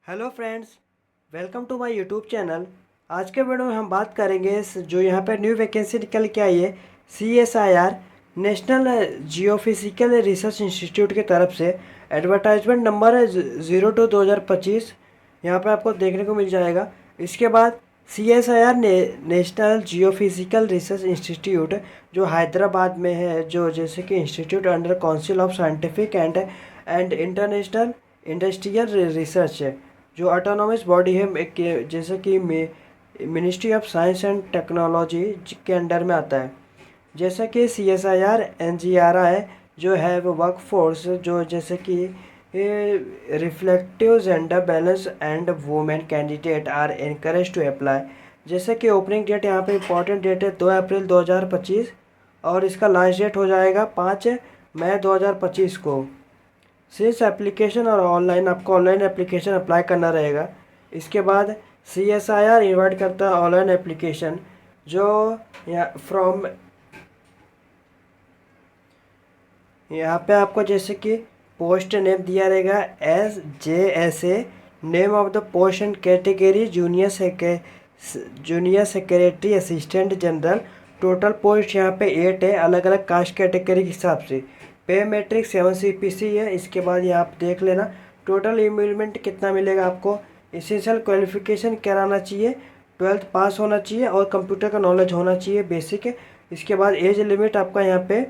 Hello friends, welcome to my YouTube channel. आज के video में हम बात करेंगे जो यहाँ पर न्यू वैकेंसी निकल के आई है CSIR national geophysical research institute की तरफ से। एडवर्टाइजमेंट नंबर है 02/2025। यहाँ पे आपको देखने को मिल जाएगा। इसके बाद CSIR national geophysical research institute जो हैदराबाद में है, जो जैसे कि institute under council of scientific and international industrial research है, जो ऑटोनॉमस बॉडी है जैसे कि ministry of science and technology के अंडर में आता है। जैसे कि CSIR NGRI जो है वो वर्क फोर्स जो जैसे कि reflective gender balance and women candidate are encourage to apply. जैसे कि ओपनिंग डेट यहाँ पे इम्पोर्टेंट डेट है 2 अप्रैल 2025 और इसका लास्ट डेट हो जाएगा 5 मई 2025 को। सिंस एप्लीकेशन और ऑनलाइन, आपको ऑनलाइन एप्लीकेशन अप्लाई करना रहेगा। इसके बाद CSIR इन्वाइट करता है ऑनलाइन एप्लीकेशन जो यहाँ पे आपको जैसे कि पोस्ट नेम दिया रहेगा SJSA, name of the post and category junior secretary assistant general. Total post यहाँ पे 8 है, अलग अलग कास्ट कैटेगरी के हिसाब से। पे मैट्रिक 7 CPC है। इसके बाद यहाँ आप देख लेना टोटल इम्प्लीमेंट कितना मिलेगा आपको। एसेंशियल क्वालिफिकेशन कराना चाहिए, 12th पास होना चाहिए और कंप्यूटर का नॉलेज होना चाहिए बेसिक। इसके बाद एज लिमिट आपका यहाँ पे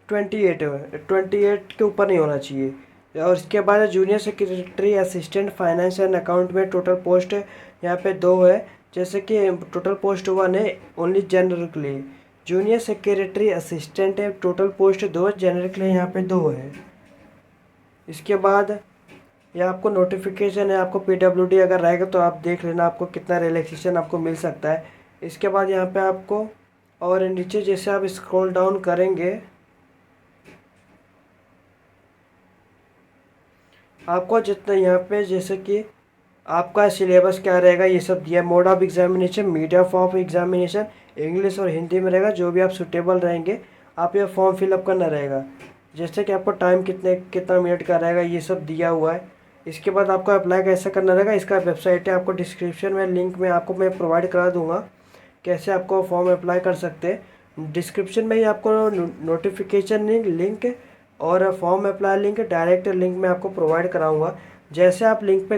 28 है, 28 के ऊपर नहीं होना चाहिए। और इसके बाद junior secretary assistant finance and account में टोटल पोस्ट यहाँ पे 2 है। जैसे कि टोटल पोस्ट 1 है ओनली जनरल के लिए। जूनियर सेक्रेटरी असिस्टेंट है, टोटल पोस्ट 2, जनरल के लिए यहाँ पे 2 है। इसके बाद यह आपको नोटिफिकेशन है, आपको PWD अगर रहेगा तो आप देख लेना आपको कितना रिलैक्सेशन आपको मिल सकता है। इसके बाद यहाँ पे आपको और नीचे जैसे आप स्क्रॉल डाउन करेंगे आपको जितना यहाँ पे जैसे कि आपका सिलेबस क्या रहेगा ये सब दिया है। Mode of examination, media of examination English और हिंदी में रहेगा। जो भी आप सुटेबल रहेंगे आप ये फॉर्म फिलअप करना रहेगा। जैसे कि आपको टाइम कितना मिनट का रहेगा ये सब दिया हुआ है। इसके बाद आपको अप्लाई कैसे करना रहेगा, इसका वेबसाइट है, आपको डिस्क्रिप्शन में लिंक में आपको मैं प्रोवाइड करा दूँगा कैसे आपको फॉर्म अप्लाई कर सकते हैं। डिस्क्रिप्शन में ही आपको नोटिफिकेशन लिंक और form apply link, direct link मैं आपको प्रोवाइड कराऊंगा। जैसे आप लिंक पे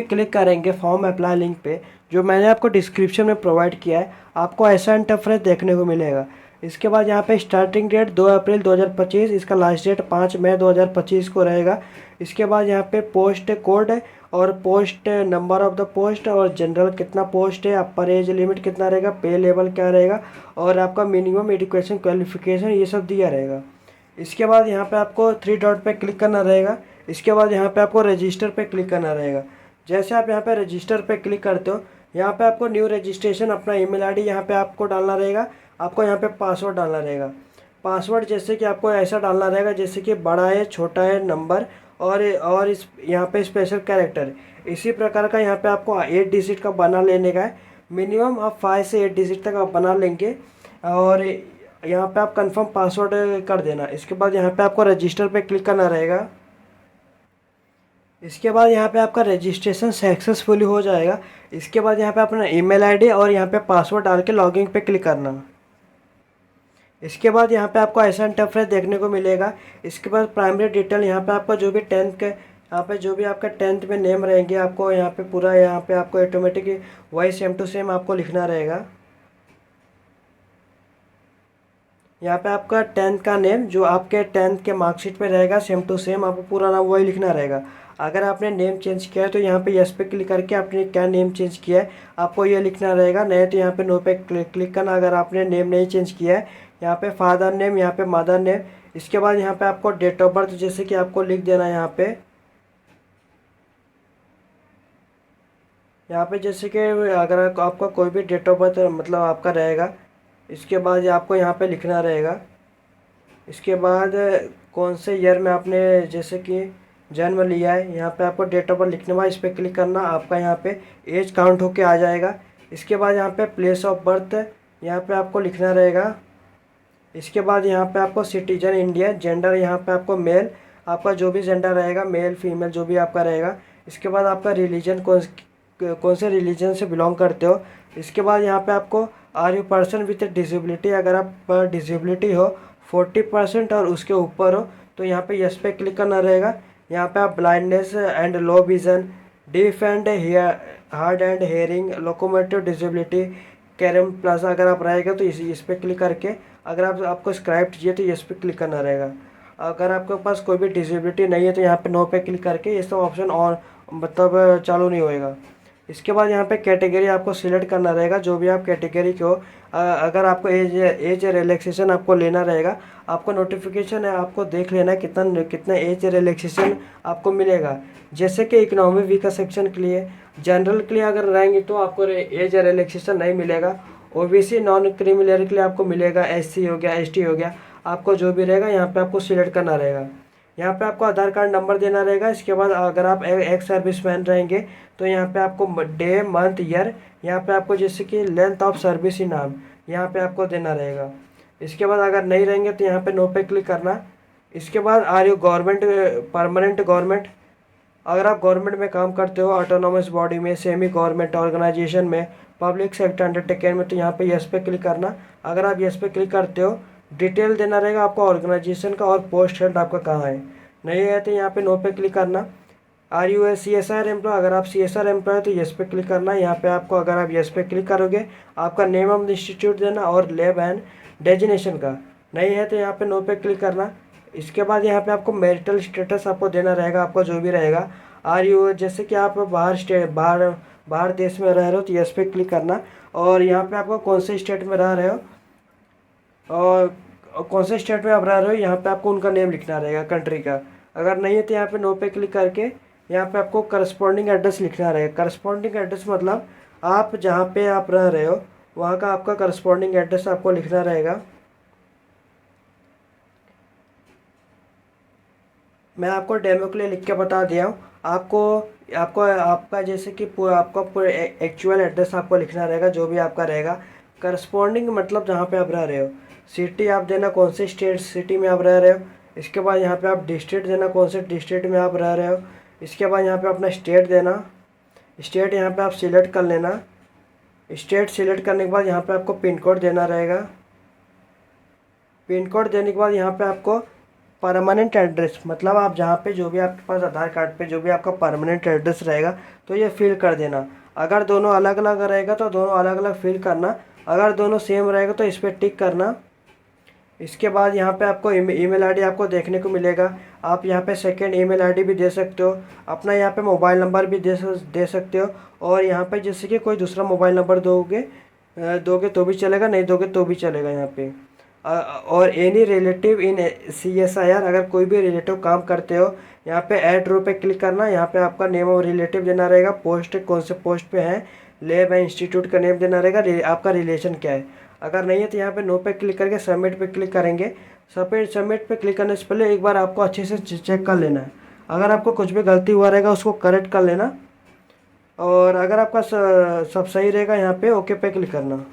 क्लिक करेंगे फॉर्म अप्लाई लिंक पे, जो मैंने आपको डिस्क्रिप्शन में प्रोवाइड किया है, आपको ऐसा इंटरफेस देखने को मिलेगा। इसके बाद यहाँ पे स्टार्टिंग डेट 2 अप्रैल 2025, इसका लास्ट डेट 5 मई 2025 को रहेगा। इसके बाद यहाँ पे पोस्ट कोड और post number of the post और जनरल कितना पोस्ट है, अपर एज लिमिट कितना रहेगा, पे लेवल क्या रहेगा और आपका मिनिमम एजुकेशन क्वालिफिकेशन ये सब दिया रहेगा। इसके बाद यहाँ पे आपको 3 डॉट पे क्लिक करना रहेगा। इसके बाद यहाँ पे आपको रजिस्टर पे क्लिक करना रहेगा। जैसे आप यहाँ पे रजिस्टर पे क्लिक करते हो, यहाँ पे आपको न्यू रजिस्ट्रेशन अपना email ID यहाँ पे आपको डालना रहेगा। आपको यहाँ पे पासवर्ड डालना रहेगा। पासवर्ड जैसे कि आपको ऐसा डालना रहेगा जैसे कि बड़ा है, छोटा है, नंबर और इस यहाँ पे स्पेशल कैरेक्टर। इसी प्रकार का यहाँ पे आपको 8 डिजिट का बना लेने का है। मिनिमम आप 5 से 8 डिजिट तक आप बना लेंगे और यहाँ पे आप कंफर्म पासवर्ड कर देना। इसके बाद यहाँ पे आपको रजिस्टर पे क्लिक करना रहेगा। इसके बाद यहाँ पे आपका रजिस्ट्रेशन सक्सेसफुली हो जाएगा। इसके बाद यहाँ पे अपना email ID और यहाँ पे पासवर्ड डाल के लॉगिन पे क्लिक करना। इसके बाद यहाँ पे आपको ऐसा इंटरफेस देखने को मिलेगा। इसके बाद प्राइमरी डिटेल यहाँ पे आपका जो भी 10th के यहाँ पे जो भी आपका 10th में नेम रहेंगे आपको यहाँ पे पूरा यहाँ पे आपको ऑटोमेटिक वही सेम टू सेम आपको लिखना रहेगा। यहाँ पे आपका 10th का नेम जो आपके 10th के मार्कशीट पे रहेगा सेम टू सेम आपको पूरा नाम वही लिखना रहेगा। अगर आपने नेम चेंज किया है तो यहाँ पे यस पे क्लिक करके आपने क्या नेम चेंज किया है आपको ये लिखना रहेगा, नहीं तो यहाँ पे नो पे क्लिक करना। अगर आपने नेम नहीं चेंज किया है यहाँ पे फादर नेम, यहाँ पे मदर नेम। इसके बाद यहाँ पे आपको डेट ऑफ बर्थ जैसे कि आपको लिख देना यहाँ पे जैसे कि अगर आपका कोई भी डेट ऑफ बर्थ मतलब आपका रहेगा, इसके बाद आपको यहाँ पे लिखना रहेगा। इसके बाद कौन से ईयर में आपने जैसे कि जन्म लिया है यहाँ पे आपको डेट ऑफ बर्थ लिखने के बाद इस पर क्लिक करना, आपका यहाँ पे एज काउंट होके आ जाएगा। इसके बाद यहाँ पे प्लेस ऑफ बर्थ यहाँ पे आपको लिखना रहेगा। इसके बाद यहाँ पे आपको सिटीजन इंडिया, जेंडर यहाँ पे आपको मेल, आपका जो भी जेंडर रहेगा, मेल फीमेल जो भी आपका रहेगा। इसके बाद आपका रिलीजन कौन से रिलीजन से बिलोंग करते हो। इसके बाद यहाँ पे आपको are you person with disability, अगर आप डिसेबिलिटी हो 40% और उसके ऊपर हो तो यहाँ पे यस पे क्लिक करना रहेगा। यहाँ पे आप blindness and low vision, deaf and hard and hearing, locomotive disability, carrom plaza अगर आप रहेगा तो इस पे क्लिक करके, अगर आपको स्क्राइब चाहिए तो इस पे क्लिक करना रहेगा। अगर आपके पास कोई भी डिसेबिलिटी नहीं है तो यहाँ पे नो पे क्लिक करके ये सब ऑप्शन और मतलब चालू नहीं होएगा। इसके बाद यहाँ पे कैटेगरी आपको सिलेक्ट करना रहेगा, जो भी आप कैटेगरी के हो। अगर आपको एज रिलैक्सेशन आपको लेना रहेगा, आपको नोटिफिकेशन है, आपको देख लेना कितना कितना एज रिलैक्सेशन आपको मिलेगा। जैसे कि इकोनॉमी वीकर सेक्शन के लिए, जनरल के लिए अगर रहेंगे तो आपको एज रिलैक्सेशन नहीं मिलेगा। ओबीसी नॉन क्रीमिलियर के लिए आपको मिलेगा, एससी हो गया, एसटी हो गया, आपको जो भी रहेगा यहाँ पे आपको सिलेक्ट करना रहेगा। यहाँ पे आपको आधार कार्ड नंबर देना रहेगा। इसके बाद अगर आप एक्स सर्विसमैन रहेंगे तो यहाँ पे आपको डे मंथ ईयर, यहाँ पे आपको जैसे कि लेंथ ऑफ सर्विस ही नाम यहाँ पे आपको देना रहेगा। इसके बाद अगर नहीं रहेंगे तो यहाँ पे नो पे क्लिक करना। इसके बाद are you government permanent government, अगर आप गवर्नमेंट में काम करते हो, ऑटोनोमस बॉडी में, सेमी गवर्नमेंट ऑर्गेनाइजेशन में, पब्लिक सेक्टर अंडरटेकिंग में, तो यहाँ पे यस पे क्लिक करना। अगर आप यस पे क्लिक करते हो, डिटेल देना रहेगा आपको ऑर्गेनाइजेशन का और पोस्ट हेल्ड आपका कहाँ है। नहीं है तो यहाँ पे नो पे क्लिक करना। Are you a CSR employ, अगर आप CSR एम्प्लॉय तो यस पे क्लिक करना। यहाँ पे आपको, अगर आप यस पे क्लिक करोगे, आपका नेम ऑफ इंस्टीट्यूट देना और लैब एंड डेजिनेशन का। नहीं है तो यहाँ पे नो पे क्लिक करना। इसके बाद यहाँ पे आपको मैरिटल स्टेटस आपको देना रहेगा, आपको जो भी रहेगा। आर यू, जैसे कि आप बाहर देश में रह रहे हो तो यस पे क्लिक करना। और यहाँ पे आपको कौन से स्टेट में रह रहे हो और कौन से स्टेट में आप रह रहे हो, यहाँ पे आपको उनका नेम लिखना रहेगा, कंट्री का। अगर नहीं है तो यहाँ पे नो पे क्लिक करके यहाँ पे आपको करस्पॉन्डिंग एड्रेस लिखना रहेगा। करस्पॉन्डिंग एड्रेस मतलब आप जहाँ पे आप रह रहे हो वहाँ का आपका करस्पॉन्डिंग एड्रेस आपको लिखना रहेगा। मैं आपको डेमो के लिए लिख के बता दिया हूँ। आपको आपको आपका जैसे कि आपका पूरा एक्चुअल एड्रेस आपको लिखना रहेगा, जो भी आपका रहेगा। करस्पॉन्डिंग मतलब जहाँ पे आप रह रहे हो। सिटी आप देना, कौन से स्टेट सिटी में आप रह रहे हो। इसके बाद यहाँ पे आप डिस्ट्रिक्ट देना, कौन से डिस्ट्रिक्ट में आप रह रहे हो। इसके बाद यहाँ पे अपना स्टेट देना। स्टेट यहाँ पे आप सिलेक्ट कर लेना। स्टेट सिलेक्ट करने के बाद यहाँ पे आपको पिन कोड देना रहेगा। पिन कोड देने के बाद यहाँ पे आपको परमानेंट एड्रेस, मतलब आप जहाँ पे जो भी आपके पास आधार कार्ड पे जो भी आपका परमानेंट एड्रेस रहेगा तो ये फिल कर देना। अगर दोनों अलग अलग रहेगा तो दोनों अलग अलग फिल करना। अगर दोनों सेम रहेगा तो इस पर टिक करना। इसके बाद यहाँ पे आपको ईमेल आईडी आपको देखने को मिलेगा। आप यहाँ पे सेकंड ईमेल आईडी भी दे सकते हो, अपना यहाँ पे मोबाइल नंबर भी दे सकते हो। और यहाँ पे जैसे कि कोई दूसरा मोबाइल नंबर दोगे तो भी चलेगा, नहीं दोगे तो भी चलेगा यहाँ पे। और एनी रिलेटिव इन CSIR, अगर कोई भी रिलेटिव काम करते हो, यहाँ पे ऐड रो पे क्लिक करना। यहाँ पे आपका नेम और रिलेटिव देना रहेगा, पोस्ट कौन से पोस्ट पे है, लैब है, इंस्टीट्यूट का नेम देना रहेगा, आपका रिलेशन क्या है। अगर नहीं है तो यहाँ पे नो पे क्लिक करके सबमिट पे क्लिक करेंगे। सबमिट पे क्लिक करने से पहले एक बार आपको अच्छे से चेक कर लेना है। अगर आपको कुछ भी गलती हुआ रहेगा उसको करेक्ट कर लेना। और अगर आपका सब सही रहेगा यहाँ पे ओके पे क्लिक करना।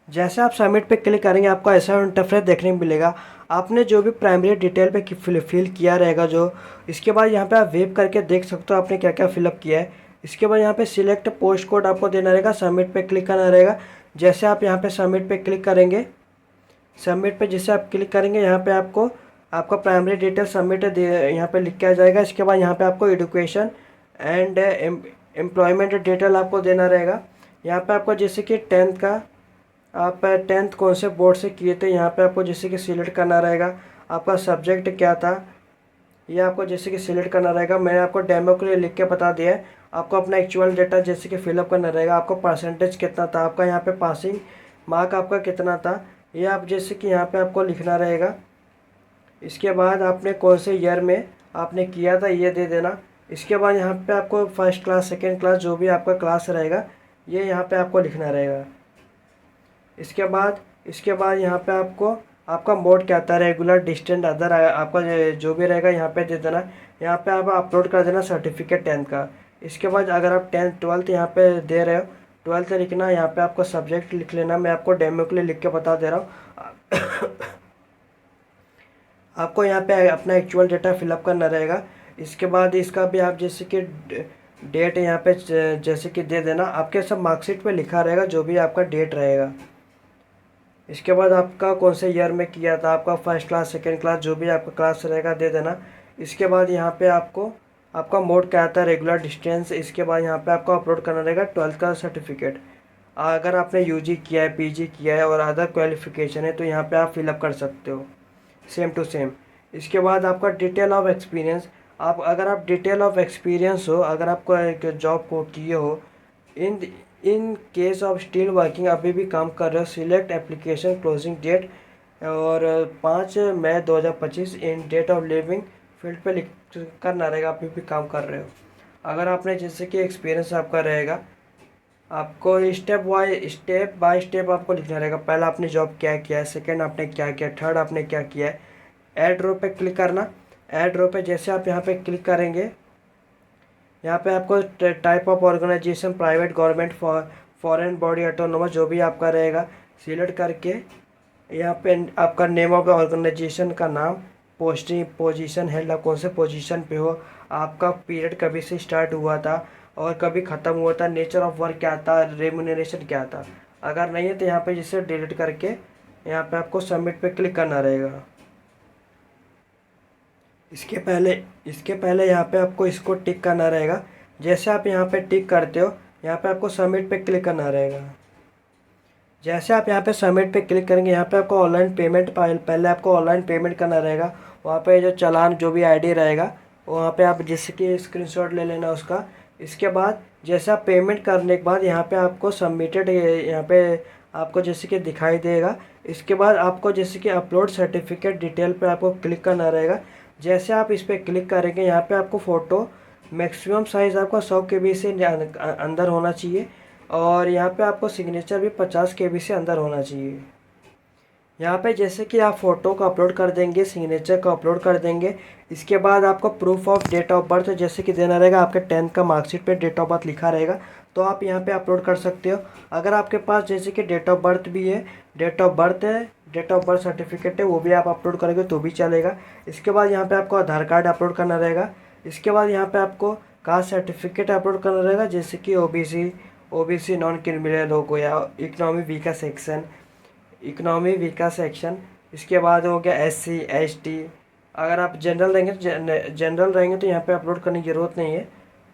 जैसे आप सबमिट पे क्लिक करेंगे आपको ऐसा इंटरफेस देखने को मिलेगा। आपने जो भी प्राइमरी डिटेल पे फिल किया रहेगा जो, इसके बाद यहाँ पे आप वेब करके देख सकते हो आपने क्या क्या फिलअप किया है। इसके बाद यहाँ पे सिलेक्ट पोस्ट कोड आपको देना रहेगा, सबमिट पे क्लिक करना रहेगा। जैसे आप यहाँ पे सबमिट पे क्लिक करेंगे, सबमिट पे जैसे आप क्लिक करेंगे यहाँ पे आपको आपका प्राइमरी डिटेल सबमिट यहाँ पे लिख के आ जाएगा। इसके बाद यहाँ पे आपको एजुकेशन एंड एम्प्लॉयमेंट डिटेल आपको देना रहेगा। यहाँ पे आपको जैसे कि 10th का, आप 10th कौन से बोर्ड से किए थे, यहाँ पे आपको जैसे कि सिलेक्ट करना रहेगा। आपका सब्जेक्ट क्या था ये आपको जैसे कि सिलेक्ट करना रहेगा। मैंने आपको डेमो के लिए लिख के बता दिया है। आपको अपना एक्चुअल डेटा जैसे कि फिलअप करना रहेगा। आपको परसेंटेज कितना था, आपका यहाँ पे पासिंग मार्क आपका कितना था, ये आप जैसे कि यहाँ पे आपको लिखना रहेगा। इसके बाद आपने कौन से ईयर में आपने किया था ये दे देना। इसके बाद यहाँ पे आपको फर्स्ट क्लास, सेकेंड क्लास, जो भी आपका क्लास रहेगा ये यहाँ पे आपको लिखना रहेगा। इसके बाद यहाँ पे आपको आपका मोड क्या आता है, रेगुलर, डिस्टेंट, अदर, आपका जो भी रहेगा यहाँ पे दे देना। यहाँ पे आप अपलोड कर देना सर्टिफिकेट 10th का। इसके बाद अगर आप 10th 12th यहाँ पे दे रहे हो, 12th लिखना। यहाँ पे आपको सब्जेक्ट लिख लेना, मैं आपको डेमो के लिए लिख के बता दे रहा हूँ। आपको यहाँ पे अपना एक्चुअल डेटा फिलअप करना रहेगा। इसके बाद इसका भी आप जैसे कि डेट यहाँ पे जैसे कि दे देना, आपके सब मार्कशीट पे लिखा रहेगा जो भी आपका डेट रहेगा। इसके बाद आपका कौन से ईयर में किया था, आपका फर्स्ट क्लास सेकेंड क्लास जो भी आपका क्लास रहेगा दे देना। इसके बाद यहाँ पे आपको आपका मोड क्या आता है, रेगुलर डिस्टेंस। इसके बाद यहाँ पे आपको अपलोड करना रहेगा 12th का सर्टिफिकेट। अगर आपने यूजी किया है, पीजी किया है और अदर क्वालिफिकेशन है तो यहाँ पे आप फिलअप कर सकते हो सेम टू सेम। इसके बाद आपका डिटेल ऑफ एक्सपीरियंस, अगर आप डिटेल ऑफ एक्सपीरियंस हो, अगर आपको एक जॉब को किए हो, in in case of still working, अभी भी काम कर रहे हो, सिलेक्ट एप्लीकेशन क्लोजिंग डेट और 5 मई 2025 इन डेट ऑफ लिविंग फील्ड पे लिख करना रहेगा, अभी भी काम कर रहे हो। अगर आपने जैसे कि एक्सपीरियंस आपका रहेगा, आपको स्टेप बाय स्टेप आपको लिखना रहेगा। पहला आपने जॉब क्या किया है, सेकंड आपने क्या किया, थर्ड आपने क्या किया है। ऐड रो पे क्लिक करना। ऐड रो पे जैसे आप यहाँ पे क्लिक करेंगे, यहाँ पे आपको type of organization, private, government, foreign body, autonomous जो भी आपका रहेगा सिलेक्ट करके यहाँ पे आपका नेम ऑफ ऑर्गेनाइजेशन का नाम, पोस्टिंग, पोजीशन हेल्ड, आप कौन से पोजीशन पे हो, आपका पीरियड कभी से स्टार्ट हुआ था और कभी ख़त्म हुआ था, नेचर ऑफ वर्क क्या था, रेम्यूनरेशन क्या था। अगर नहीं है तो यहाँ पे जिसे डिलीट करके यहाँ पे आपको सबमिट पे क्लिक करना रहेगा। इसके पहले यहाँ पे आपको इसको टिक करना रहेगा। जैसे आप यहाँ पे टिक करते हो, यहाँ पे आपको सबमिट पे क्लिक करना रहेगा। जैसे आप यहाँ पे सबमिट पे क्लिक करेंगे, यहाँ पे आपको ऑनलाइन पेमेंट, पहले आपको ऑनलाइन पेमेंट करना रहेगा। वहाँ पे जो चालान जो भी आईडी रहेगा वहाँ पे आप जैसे कि स्क्रीनशॉट ले लेना उसका। इसके बाद जैसे आप पेमेंट करने के बाद यहाँ पे आपको सबमिटेड, यहाँ पे आपको जैसे कि दिखाई देगा। इसके बाद आपको जैसे कि अपलोड सर्टिफिकेट डिटेल पे आपको क्लिक करना रहेगा। जैसे आप इस पर क्लिक करेंगे, यहाँ पे आपको फ़ोटो मैक्सिमम साइज़ आपका 100 KB से अंदर होना चाहिए और यहाँ पे आपको सिग्नेचर भी 50 KB से अंदर होना चाहिए। यहाँ पे जैसे कि आप फ़ोटो को अपलोड कर देंगे, सिग्नेचर को अपलोड कर देंगे। इसके बाद आपको proof of date of birth जैसे कि देना रहेगा। आपके 10th का मार्कशीट पे डेट ऑफ बर्थ लिखा रहेगा तो आप यहाँ पे अपलोड कर सकते हो। अगर आपके पास जैसे कि डेट ऑफ बर्थ भी है, डेट ऑफ बर्थ सर्टिफिकेट है, वो भी आप अपलोड करेंगे तो भी चलेगा। इसके बाद यहाँ पे आपको आधार कार्ड अपलोड करना रहेगा। इसके बाद यहाँ पे आपको कास्ट सर्टिफिकेट अपलोड करना रहेगा, जैसे कि ओबीसी नॉन क्रिमिनल हो गया, इकोनॉमी वीकर सेक्शन। इसके बाद हो गया SC ST। अगर आप जनरल रहेंगे तो यहाँ पे अपलोड करने की ज़रूरत नहीं है।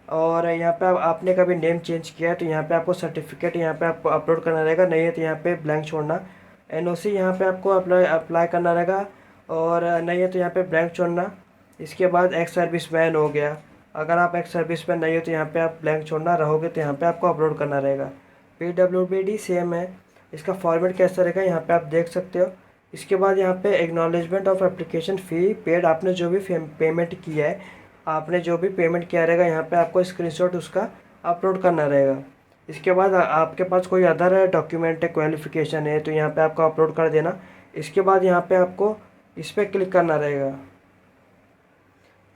और यहाँ पे आपने कभी नेम चेंज किया है तो यहाँ पे आपको सर्टिफिकेट यहाँ पे आपको अपलोड करना रहेगा, नहीं है तो यहाँ पे ब्लैंक छोड़ना। NOC यहाँ पे आपको अप्लाई करना रहेगा और नहीं है तो यहाँ पे ब्लैंक छोड़ना। इसके बाद एक्स सर्विस मैन हो गया, अगर आप एक्स सर्विस मैन नहीं हो तो यहाँ पे आप ब्लैंक छोड़ना, रहोगे तो यहाँ पे आपको अपलोड करना रहेगा। PWBD सेम है, इसका फॉर्मेट कैसा रहेगा यहाँ पे आप देख सकते हो। इसके बाद यहाँ पे acknowledgement of application fee paid, आपने जो भी पेमेंट किया है, आपने जो भी पेमेंट किया रहेगा यहाँ पे आपको स्क्रीनशॉट उसका अपलोड करना रहेगा। इसके बाद आपके पास कोई अदर डॉक्यूमेंट है, क्वालिफिकेशन है तो यहाँ पे आपको अपलोड कर देना। इसके बाद यहाँ पे आपको इस पर क्लिक करना रहेगा।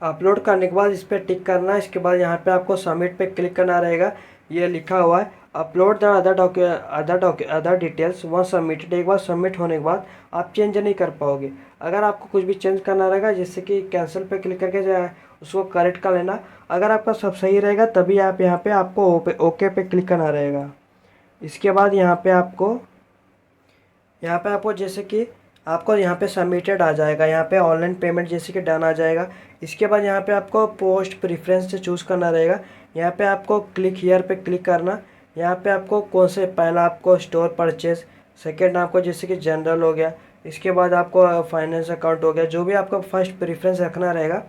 अपलोड करने के बाद इस पर टिक करना। इसके बाद यहाँ पे आपको सबमिट पे क्लिक करना रहेगा। ये लिखा हुआ है upload the other details once submitted. एक बार सबमिट होने के बाद आप चेंज नहीं कर पाओगे। अगर आपको कुछ भी चेंज करना रहेगा, जैसे कि कैंसिल पे क्लिक करके उसको करेक्ट कर लेना। अगर आपका सब सही रहेगा तभी आप यहाँ पे आपको ओके पे क्लिक करना रहेगा। इसके बाद यहाँ पे आपको जैसे कि आपको यहाँ पे सबमिटेड आ जाएगा, यहाँ पे ऑनलाइन पेमेंट जैसे कि डन आ जाएगा। इसके बाद यहाँ पे आपको पोस्ट प्रेफरेंस से चूज़ करना रहेगा। यहाँ पे आपको क्लिक हियर पे क्लिक करना। यहाँ पे आपको कौन से, पहला आपको स्टोर परचेज, सेकंड आपको जैसे कि जनरल हो गया, इसके बाद आपको फाइनेंस अकाउंट हो गया। जो भी आपको फर्स्ट प्रेफरेंस रखना रहेगा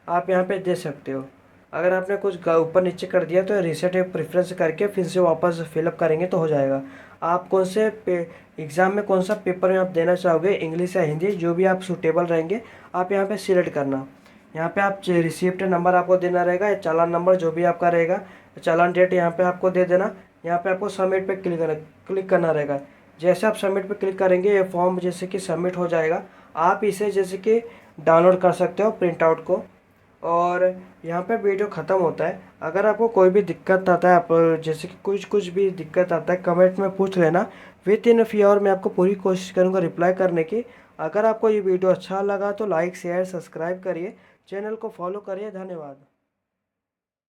आप यहाँ पे दे सकते हो। अगर आपने कुछ ऊपर नीचे कर दिया तो रीसेट प्रेफरेंस करके फिर से वापस फिलअप करेंगे तो हो जाएगा। आप कौन से एग्ज़ाम में कौन सा पेपर में आप देना चाहोगे, इंग्लिश या हिंदी, जो भी आप सूटेबल रहेंगे आप यहाँ पे सिलेक्ट करना। यहाँ पे आप रिसिप्ट नंबर आपको देना रहेगा, चालान नंबर जो भी आपका रहेगा, चालान डेट यहाँ पे आपको दे देना। यहाँ पे आपको सबमिट पे क्लिक करना रहेगा। जैसे आप सबमिट पे क्लिक करेंगे ये फॉर्म जैसे कि सबमिट हो जाएगा। आप इसे जैसे कि डाउनलोड कर सकते हो प्रिंट आउट को। और यहाँ पे वीडियो ख़त्म होता है। अगर आपको कोई भी दिक्कत आता है, आप जैसे कि कुछ भी दिक्कत आता है, कमेंट में पूछ लेना। Within a few hour मैं आपको पूरी कोशिश करूँगा रिप्लाई करने की। अगर आपको ये वीडियो अच्छा लगा तो लाइक शेयर सब्सक्राइब करिए, चैनल को फॉलो करिए। धन्यवाद।